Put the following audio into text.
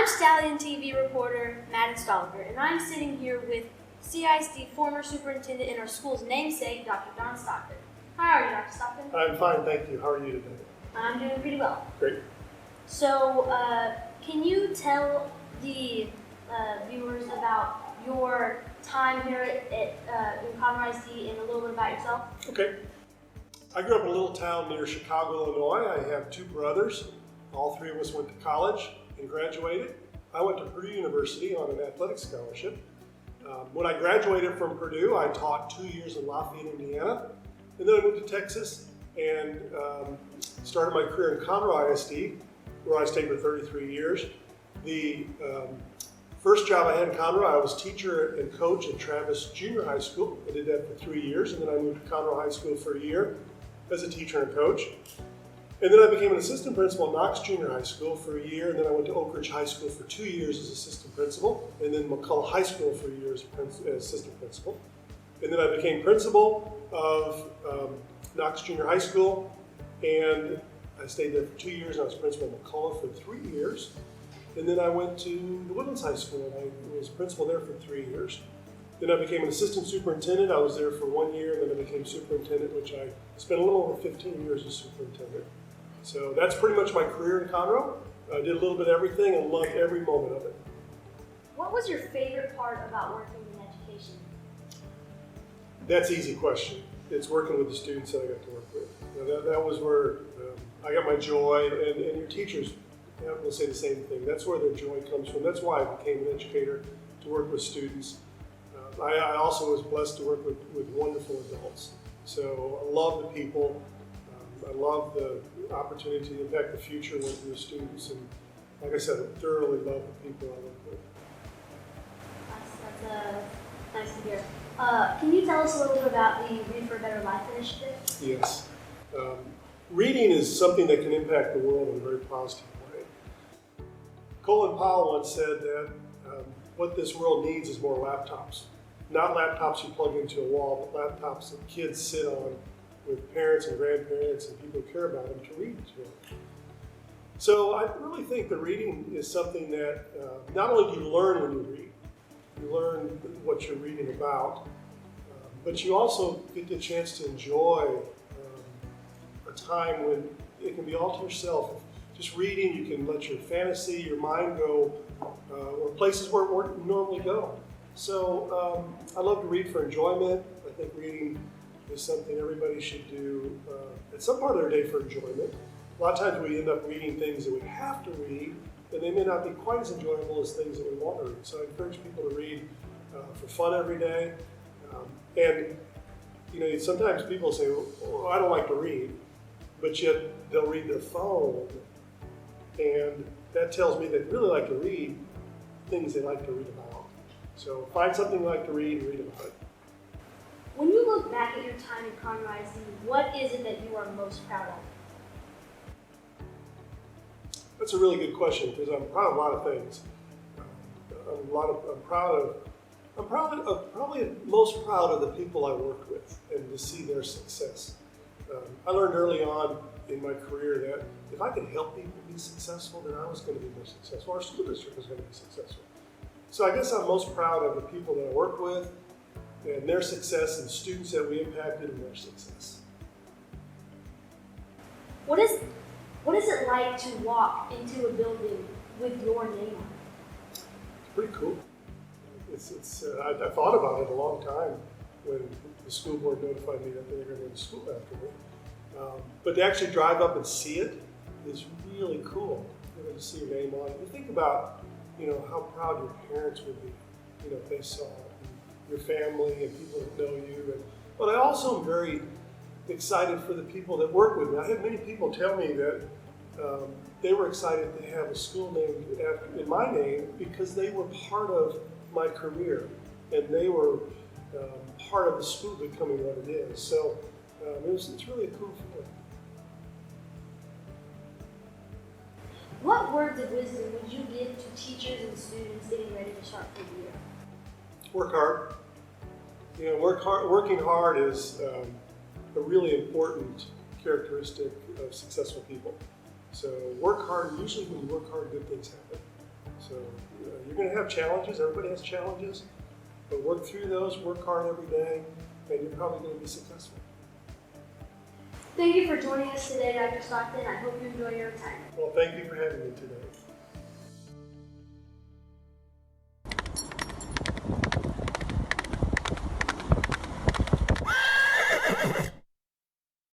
Stallion TV reporter Madden Stockton, and I'm sitting here with CISD former superintendent and our school's namesake, Dr. Don Stockton. How are you, Dr. Stockton? I'm fine, thank you. How are you today? I'm doing pretty well. Great. So, can you tell the viewers about your time here in Conroe ISD and a little bit about yourself? Okay. I grew up in a little town near Chicago, Illinois. I have two brothers. All three of us went to college and graduated. I went to Purdue University on an athletic scholarship. When I graduated from Purdue, I taught 2 years in Lafayette, Indiana, and then I moved to Texas and started my career in Conroe ISD, where I stayed for 33 years. The first job I had in Conroe, I was teacher and coach at Travis Junior High School. I did that for 3 years, and then I moved to Conroe High School for a year as a teacher and coach. And then I became an assistant principal at Knox Junior High School for a year, and then I went to Oak Ridge High School for 2 years as assistant principal, and then McCullough High School for a year as assistant principal. And then I became principal of Knox Junior High School, and I stayed there for 2 years, and I was principal at McCullough for 3 years. And then I went to the Woodlands High School, and I was principal there for 3 years. Then I became an assistant superintendent. I was there for 1 year, and then I became superintendent, which I spent a little over 15 years as superintendent. So that's pretty much my career in Conroe. I did a little bit of everything and loved every moment of it. What was your favorite part about working in education? That's an easy question. It's working with the students that I got to work with. That was where I got my joy, and your teachers will say the same thing. That's where their joy comes from. That's why I became an educator, to work with students. I also was blessed to work with wonderful adults. So I love the people. I love the opportunity to impact the future with the students, and like I said, I thoroughly love the people I work with. That's nice to hear. Can you tell us a little bit about the Read for a Better Life initiative? Yes. Reading is something that can impact the world in a very positive way. Colin Powell once said that what this world needs is more laptops. Not laptops you plug into a wall, but laptops that kids sit on with parents and grandparents and people who care about them to read to them. So I really think that reading is something that not only do you learn when you read, you learn what you're reading about, but you also get the chance to enjoy a time when it can be all to yourself. Just reading, you can let your fantasy, your mind go or places where it wouldn't normally go. So I love to read for enjoyment. I think reading is something everybody should do at some part of their day for enjoyment. A lot of times we end up reading things that we have to read, and they may not be quite as enjoyable as things that we want to read. So I encourage people to read for fun every day. And you know, sometimes people say, "Oh, I don't like to read," but yet they'll read their phone, and that tells me they really like to read things they like to read about. So find something you like to read and read about it. When you look back at your time in Conroe ISD, what is it that you are most proud of? That's a really good question, because I'm proud of a lot of things. I'm probably most proud of the people I worked with and to see their success. I learned early on in my career that if I could help people be successful, then I was going to be more successful. Our school district was going to be successful. So I guess I'm most proud of the people that I work with and their success, and the students that we impacted and their success. What is it like to walk into a building with your name on it? It's pretty cool. I thought about it a long time when the school board notified me that they were going to go to school after me. But to actually drive up and see it is really cool. To see your name on it. You think about, how proud your parents would be, if they saw it, and your family and people that know you. But I also am very excited for the people that work with me. I had many people tell me that they were excited to have a school named in my name because they were part of my career, and they were part of the school becoming what it is. So it's really a cool feeling. What words of wisdom would you give to teachers and students getting ready to start for the year? Work hard. Working hard is a really important characteristic of successful people. So work hard. Usually when you work hard, good things happen. So you're going to have challenges. Everybody has challenges. But work through those, work hard every day, and you're probably going to be successful. Thank you for joining us today, Dr. Stockton. I hope you enjoy your retirement. Well, thank you for having me today.